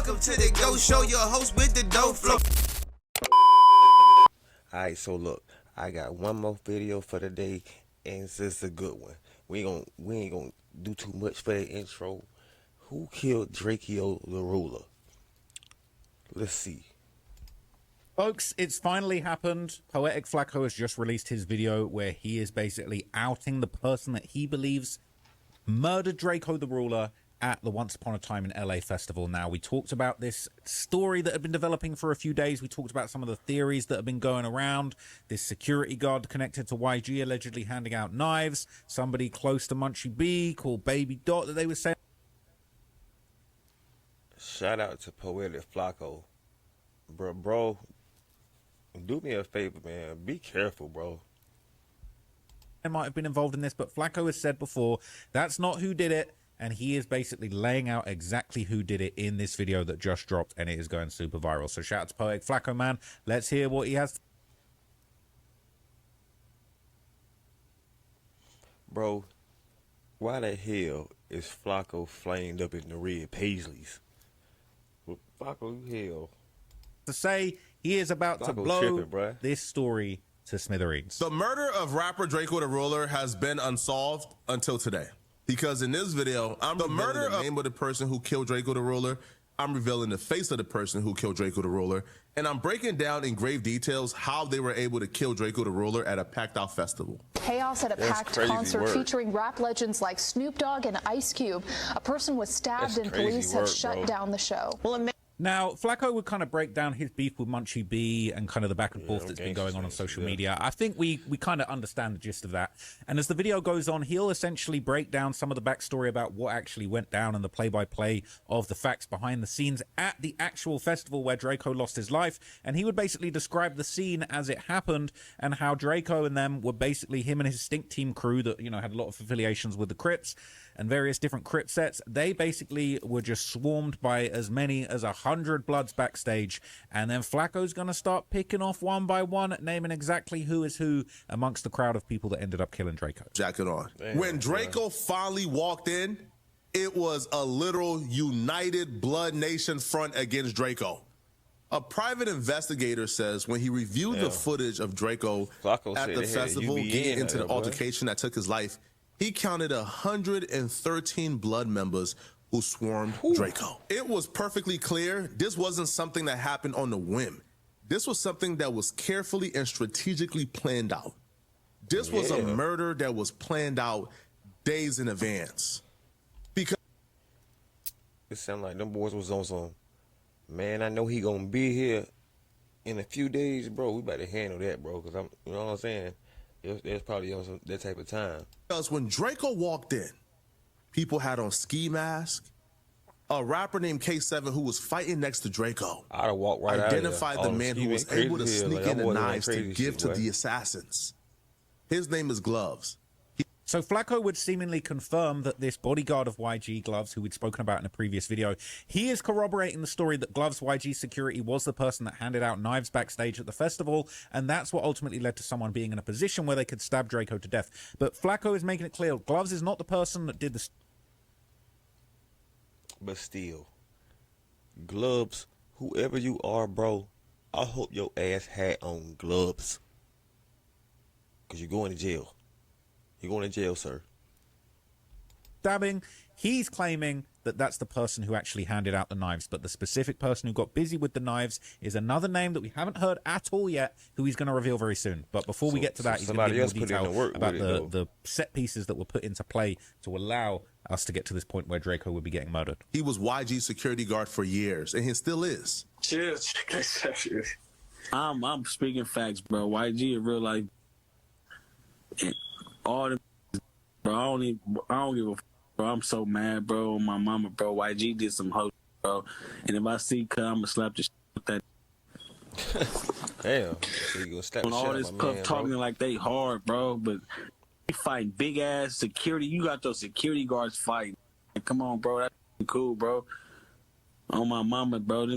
Welcome to the Go Show, your host with the dope flow. Alright, so look, I got one more video for the day, and it's just a good one. We ain't gonna do too much for the intro. Who killed Drakeo the Ruler? Let's see. Folks, it's finally happened. Poetic Flacco has just released his video where he is basically outing the person that he believes murdered Drakeo the Ruler at the Once Upon a Time in LA festival. Now, we talked about this story that had been developing for a few days. We talked about some of the theories that have been going around. This security guard connected to YG allegedly handing out knives. Somebody close to Munchie B called Baby Dot that they were saying. Shout out to Poetic Flacco. Bro, do me a favor, man. Be careful, bro. Might have been involved in this, but Flacco has said before that's not who did it. And he is basically laying out exactly who did it in this video that just dropped, and it is going super viral. So shout out to Poetic Flacco, man. Let's hear what he has. Bro, why the hell is Flacco flamed up in the red Paisleys? Well, Flacco, hell. To say he is about to blow tripping, this story to smithereens. The murder of rapper Drakeo the Ruler has been unsolved until today. Because in this video, I'm revealing the name of the person who killed Drakeo the Ruler. I'm revealing the face of the person who killed Drakeo the Ruler. And I'm breaking down in grave details how they were able to kill Drakeo the Ruler at a packed-out festival. Chaos at a packed concert featuring rap legends like Snoop Dogg and Ice Cube. A person was stabbed and police have shut down the show. Now, Flacco would kind of break down his beef with Munchie B and kind of the back and forth that's been going on social media. I think we kind of understand the gist of that. And as the video goes on, he'll essentially break down some of the backstory about what actually went down and the play-by-play of the facts behind the scenes at the actual festival where Drakeo lost his life. And he would basically describe the scene as it happened and how Drakeo and them were basically him and his Stink Team crew that, you know, had a lot of affiliations with the Crips and various different Crip sets. They basically were just swarmed by as many as 100 Bloods backstage, and then Flacco's gonna start picking off one by one, naming exactly who is who amongst the crowd of people that ended up killing Drakeo. Jacket on. When Drakeo finally walked in, it was a literal united Blood Nation front against Drakeo. A private investigator says when he reviewed the footage of Drakeo at the festival getting into the altercation that took his life, he counted 113 Blood members who swarmed Drakeo. It was perfectly clear this wasn't something that happened on the whim. This was something that was carefully and strategically planned out. This was a murder that was planned out days in advance. Because it sounded like them boys was on some, man, I know he gonna be here in a few days, bro. We better handle that, bro, because I'm, you know what I'm saying? There's probably on that type of time. Because when Drakeo walked in, people had on ski masks. A rapper named K7 who was fighting next to Drakeo I'd have walked right identified the man who was able to sneak in the knives to give to the the assassins. His name is Gloves. So Flacco would seemingly confirm that this bodyguard of YG, Gloves, who we'd spoken about in a previous video, he is corroborating the story that Gloves YG security was the person that handed out knives backstage at the festival, and that's what ultimately led to someone being in a position where they could stab Drakeo to death. But Flacco is making it clear Gloves is not the person that did this. But still, Gloves, whoever you are, bro, I hope your ass had on gloves, because you're going to jail. You're going to jail, sir. Stabbing, he's claiming that that's the person who actually handed out the knives, but the specific person who got busy with the knives is another name that we haven't heard at all yet, who he's going to reveal very soon. But before we get to that, he's going to give more detail about the set pieces that were put into play to allow us to get to this point where Drakeo would be getting murdered. He was YG's security guard for years, and he still is. Cheers. I'm speaking facts, bro. YG in real life. All the bro, I don't give a bro. I'm so mad, bro. My mama, bro. YG did some hoe, bro. And if I see Cuz, I'ma slap the shit with that. Damn. So you gonna slap when all this puff talking like they hard, bro, but they fighting big ass security. You got those security guards fighting. Come on, bro. That's cool, bro. On my mama, bro.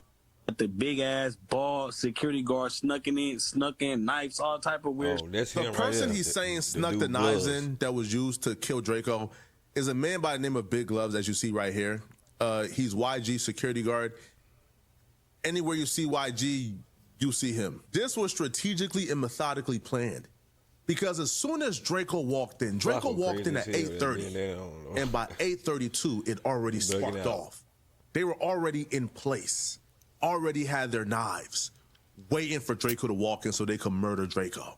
The big ass ball security guard snuck in knives, all type of weird. That's the person he's saying snuck the knives in that was used to kill Drakeo is a man by the name of Big Gloves, as you see right here. He's YG security guard. Anywhere you see YG, you see him. This was strategically and methodically planned. Because as soon as Draco walked in, Draco walked in at 8:30, and by 8:32, it already sparked off. They were already in place, already had their knives, waiting for Draco to walk in so they could murder Draco.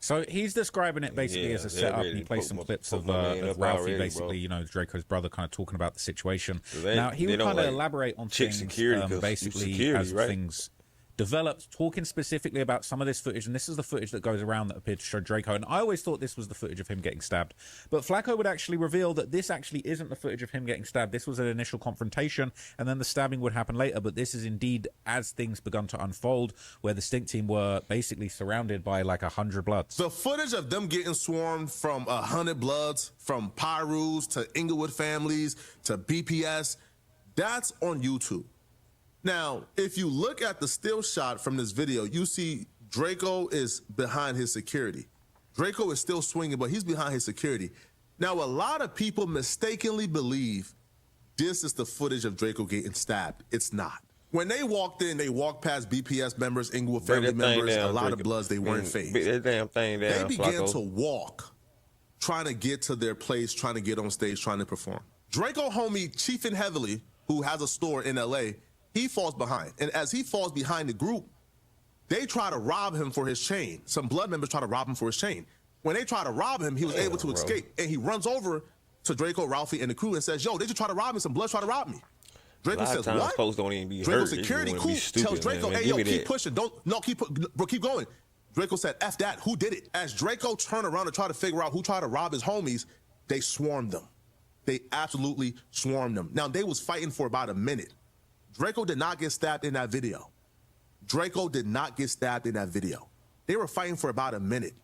So he's describing it basically as a setup. He plays some clips of Ralphie, basically, you know, Draco's brother, kind of talking about the situation. Now, he would kind of elaborate on things, basically, as things developed, talking specifically about some of this footage, and this is the footage that goes around that appeared to show Draco, and I always thought this was the footage of him getting stabbed, but Flacco would actually reveal that this actually isn't the footage of him getting stabbed. This was an initial confrontation, and then the stabbing would happen later, but this is indeed as things begun to unfold, where the Stink Team were basically surrounded by like 100 Bloods. The footage of them getting swarmed from 100 Bloods, from Pyrus to Inglewood families to BPS, that's on YouTube. Now, if you look at the still shot from this video, you see Draco is behind his security. Draco is still swinging, but he's behind his security. Now, a lot of people mistakenly believe this is the footage of Draco getting stabbed. It's not. When they walked in, they walked past BPS members, Inglewood family members, a lot of Bloods, they weren't phased. That damn thing down, they began to walk, trying to get to their place, trying to get on stage, trying to perform. Draco homie, Chiefin Heavily, who has a store in LA, he falls behind. And as he falls behind the group, they try to rob him for his chain. Some Blood members try to rob him for his chain. When they try to rob him, he was able to escape. And he runs over to Draco, Ralphie, and the crew and says, yo, they just try to rob me. Some Bloods try to rob me. Draco says, what? Don't even be Draco hurt. security cool tells Draco, hey, yo, keep pushing. Keep going. Draco said, F that. Who did it? As Draco turned around to try to figure out who tried to rob his homies, they swarmed them. They absolutely swarmed them. Now, they was fighting for about a minute. Draco did not get stabbed in that video. Draco did not get stabbed in that video. They were fighting for about a minute.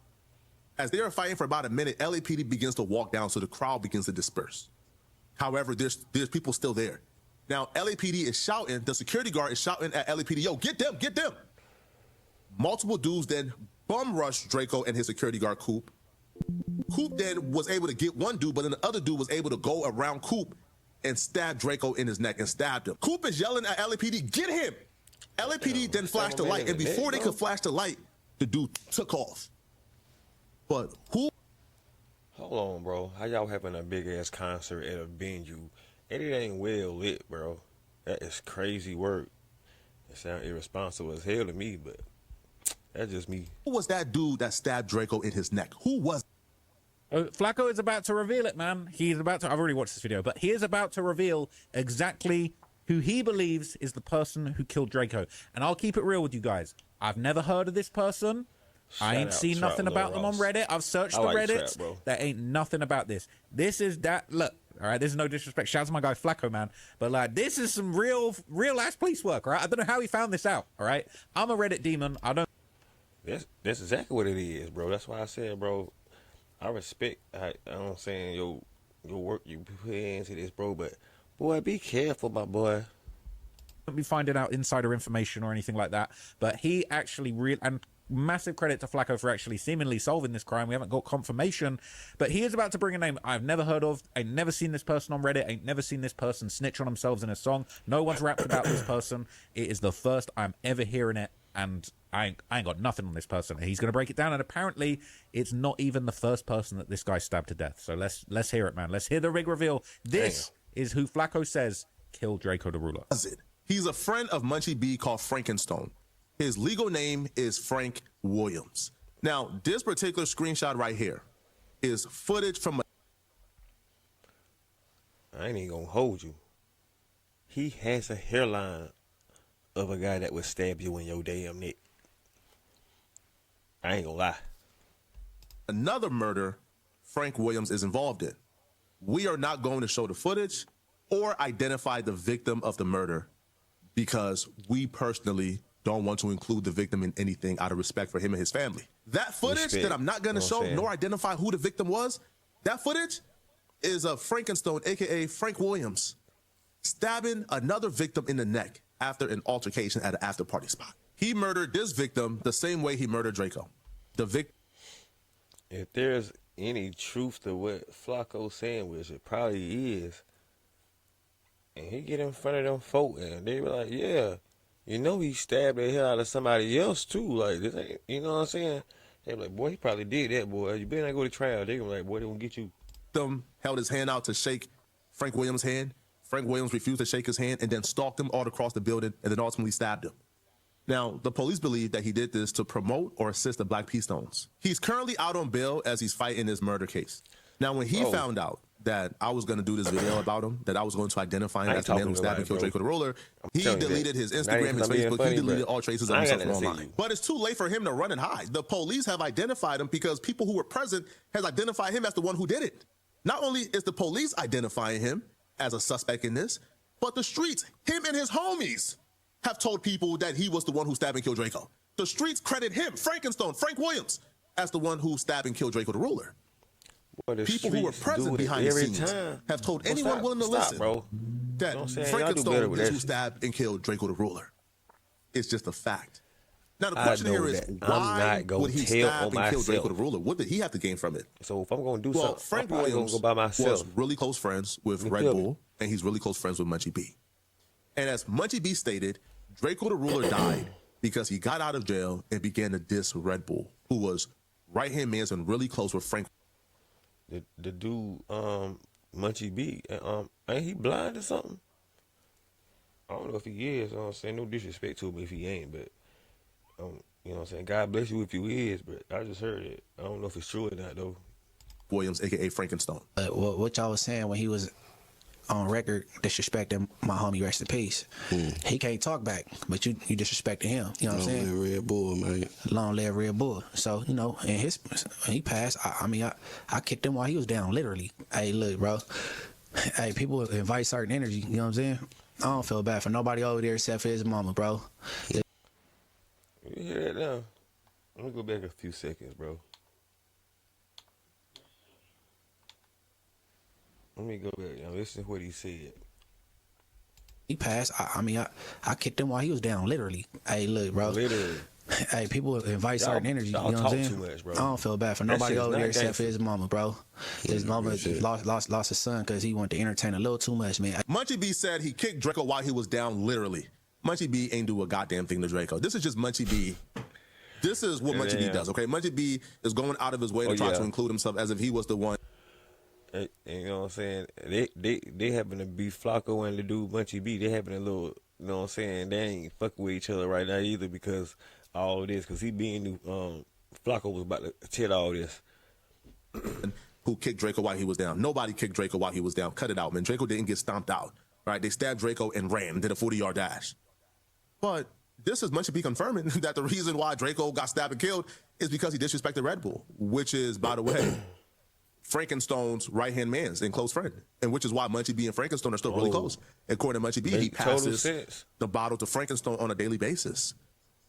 As they were fighting for about a minute, LAPD begins to walk down, so the crowd begins to disperse. However, there's people still there. Now, LAPD is shouting, the security guard is shouting at LAPD, yo, get them, get them. Multiple dudes then bum rushed Draco and his security guard, Coop. Coop then was able to get one dude, but then the other dude was able to go around Coop and stab Draco in his neck and stabbed him. Coop is yelling at LAPD, get him! LAPD then flashed the light, and before they could flash the light, the dude took off. But who? Hold on, bro. How y'all having a big-ass concert at a venue, and it ain't well lit, bro? That is crazy work. It sounds irresponsible as hell to me, but that's just me. Who was that dude that stabbed Draco in his neck? Who was Flacco is about to reveal it, man. He's about to... I've already watched this video, but he is about to reveal exactly who he believes is the person who killed Draco. And I'll keep it real with you guys. I've never heard of this person. I ain't seen nothing about them on Reddit. I've searched the Reddit. There ain't nothing about this. This is that... Look, all right, this is no disrespect. Shout out to my guy Flacco, man. But, like, this is some real-ass police work, all right? I don't know how he found this out, all right? I'm a Reddit demon. I don't... That's exactly what it is, bro. That's why I said, bro... I respect, I'm saying, your work you put into this, bro, but, boy, be careful, my boy. Don't be finding out insider information or anything like that, but he actually and massive credit to Flacco for actually seemingly solving this crime. We haven't got confirmation, but he is about to bring a name I've never heard of. Ain't never seen this person on Reddit. Ain't never seen this person snitch on themselves in a song. No one's rapped about this person. It is the first I'm ever hearing it, and I ain't got nothing on this person. He's going to break it down, and apparently it's not even the first person that this guy stabbed to death. So let's hear it, man. Let's hear the big reveal. This is who Flacco says killed Draco the Ruler. He's a friend of Munchie B called Frankenstone. His legal name is Frank Williams. Now, this particular screenshot right here is footage from I ain't even gonna hold you. He has a hairline of a guy that would stab you in your damn neck. I ain't gonna lie. Another murder Frank Williams is involved in. We are not going to show the footage or identify the victim of the murder because we personally don't want to include the victim in anything out of respect for him and his family. That footage that I'm not going to show nor identify who the victim was, that footage is of Frankenstone, a.k.a. Frank Williams, stabbing another victim in the neck after an altercation at an after-party spot. He murdered this victim the same way he murdered Draco. The victim. If there's any truth to what Flacco's saying, which it probably is, and he get in front of them folk and they be like, yeah, You know he stabbed the hell out of somebody else too. Like this ain't, you know what I'm saying? They like, boy, he probably did that, boy. You better not go to trial. They gonna like, boy, they gonna get you. Held his hand out to shake Frank Williams' hand. Frank Williams refused to shake his hand and then stalked him all across the building and then ultimately stabbed him. Now, the police believe that he did this to promote or assist the Black P. Stones. He's currently out on bail as he's fighting this murder case. Now, when he found out that I was going to do this video about him, that I was going to identify him as the man who stabbed and killed Draco the Ruler, he deleted his Instagram, his Facebook, he deleted all traces of himself from online. But it's too late for him to run and hide. The police have identified him because people who were present has identified him as the one who did it. Not only is the police identifying him as a suspect in this, but the streets, him and his homies, have told people that he was the one who stabbed and killed Draco. The streets credit him, Frank Williams, as the one who stabbed and killed Draco the Ruler. People who were present behind the scenes have told anyone willing to listen that Frankenstein is who stabbed and killed Draco the Ruler. It's just a fact. Now the question here is, why would he stab and kill Draco the Ruler? What did he have to gain from it? So if I'm going to do something, Frank Williams go by myself. Was really close friends with Red Bull, and he's really close friends with Munchie B. And as Munchie B stated, Draco the Ruler died because he got out of jail and began to diss Red Bull, who was right-hand man and really close with Frank. The dude, Munchie B, ain't he blind or something? I don't know if he is. I'm saying no disrespect to him if he ain't, but you know what I'm saying. God bless you if you is, but I just heard it. I don't know if it's true or not though. Williams, aka Frankenstein. What y'all was saying when he was on record disrespecting my homie, rest in peace. He can't talk back, but you disrespecting him. You know what I'm saying? Long live Red Bull, man. Long live Red Bull. So, you know, and he passed. I kicked him while he was down, literally. Hey, look, bro. Hey, people invite certain energy. You know what I'm saying? I don't feel bad for nobody over there except for his mama, bro. You hear that now? Let me go back a few seconds, bro. Let me go back. Now listen to what he said. He passed. I kicked him while he was down, literally. Hey, look, bro. Literally. Hey, people invite certain energy. You know what I'm saying? Too much, bro. I don't feel bad for nobody over there except for his mama, bro. His mama lost his son because he wanted to entertain a little too much, man. Munchie B said he kicked Draco while he was down, literally. Munchie B ain't do a goddamn thing to Draco. This is just Munchie B. This is what Munchie B does, okay? Munchie B is going out of his way to try to include himself as if he was the one. And you know what I'm saying? They happen to be Flacco and the dude Munchie B. They having a little, you know what I'm saying? They ain't fucking with each other right now either because all of this, because he being Flacco was about to tell all this. Who kicked Draco while he was down? Nobody kicked Draco while he was down. Cut it out, man. Draco didn't get stomped out. Right? They stabbed Draco and ran and did a 40-yard dash. But this is Munchie B confirming that the reason why Draco got stabbed and killed is because he disrespected Red Bull, which is, by the way, Frankenstein's right-hand man and close friend, and which is why Munchie B and Frankenstein are still really close. According to Munchie B, he passes the bottle to Frankenstein on a daily basis.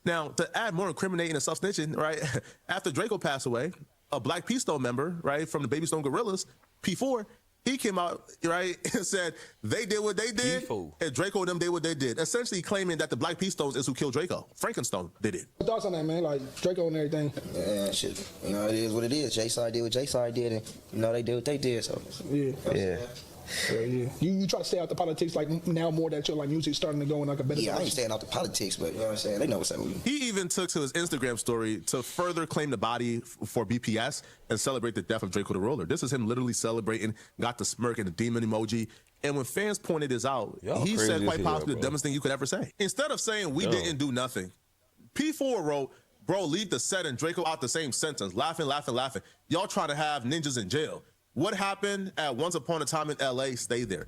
Now, to add more incriminating and self-snitching, right, after Draco passed away, a Black P. Stone member, right, from the Baby Stone Gorillas, P4, he came out, right, and said they did what they did, and Draco and them did what they did, essentially claiming that the Black P. Stones is who killed Draco. Frankenstein did it. Thoughts on that, man? Like, Draco and everything. Yeah, shit. You know, it is what it is. J-Side did what J-Side did, and, you know, they did what they did, so. Yeah. Yeah. You try to stay out the politics, like, now more that your, like, music's starting to go in, like, a better direction. I ain't staying out the politics, but, you know what I'm saying? They know what's up with me. He even took to his Instagram story to further claim the body for BPS and celebrate the death of Draco the Ruler. This is him literally celebrating, got the smirk and the demon emoji. And when fans pointed this out, he said quite possibly the dumbest thing you could ever say. Instead of saying we didn't do nothing, P4 wrote, bro, leave the set and Draco out the same sentence. Laughing. Y'all try to have ninjas in jail. What happened at Once Upon a Time in L.A. Stay there.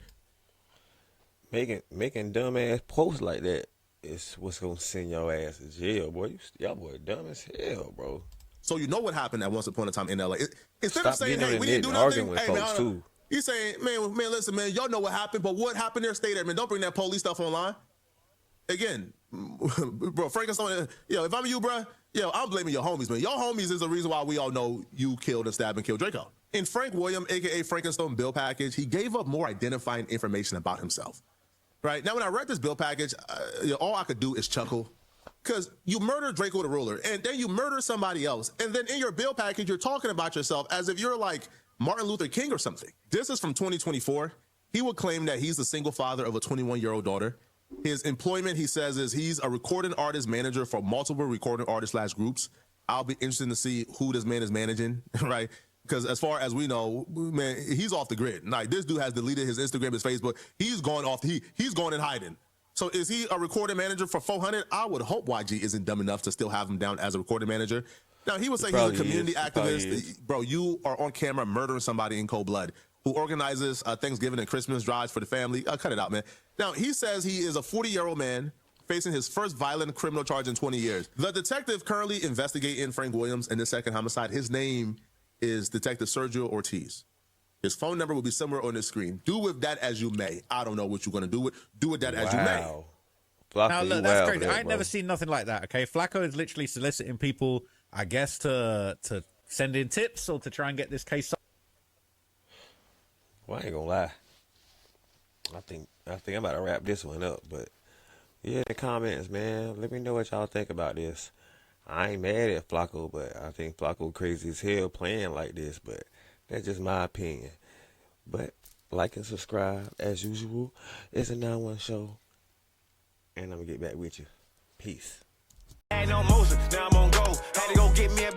Making dumbass posts like that is what's gonna send your ass to jail, boy. Y'all boy dumb as hell, bro. So you know what happened at Once Upon a Time in L.A. Instead of saying, hey, we didn't do nothing, hey, man, he's saying, man, listen, man, y'all know what happened, but what happened there, stay there, man. Don't bring that police stuff online. Again, bro, Frankenstein, if I'm you, bro, I'm blaming your homies, man. Your homies is the reason why we all know you killed and stabbed and killed Draco. In Frank Williams, a.k.a. Frankenstein bill package, he gave up more identifying information about himself. Right? Now, when I read this bill package, all I could do is chuckle. Because you murdered Draco the Ruler, and then you murder somebody else. And then in your bill package, you're talking about yourself as if you're like Martin Luther King or something. This is from 2024. He would claim that he's the single father of a 21-year-old daughter. His employment, he says, is he's a recording artist manager for multiple recording artist / groups. I'll be interested to see who this man is managing, right? Because as far as we know, man, he's off the grid. Like, this dude has deleted his Instagram, his Facebook. He's gone off. He's gone in hiding. So is he a recording manager for 400? I would hope YG isn't dumb enough to still have him down as a recording manager. Now, he would say he's a community activist. Bro, you are on camera murdering somebody in cold blood who organizes Thanksgiving and Christmas drives for the family. Cut it out, man. Now, he says he is a 40-year-old man facing his first violent criminal charge in 20 years. The detective currently investigating Frank Williams and the second homicide, his name is Detective Sergio Ortiz. His phone number will be somewhere on the screen. Do with that as you may. I don't know what you're going to do with. Do with that as you may. Flacco, now, look, that's crazy. I ain't never seen nothing like that, okay? Flacco is literally soliciting people, I guess, to send in tips or to try and get this case solved. Well, I ain't gonna lie. I think I'm about to wrap this one up, but yeah, in the comments, man, let me know what y'all think about this. I ain't mad at Flacco, but I think Flacco crazy as hell playing like this, but that's just my opinion. But like and subscribe as usual. It's a 9-1 show, and I'm gonna get back with you. Peace. Had no motion, now I'm on go. Had to go get me a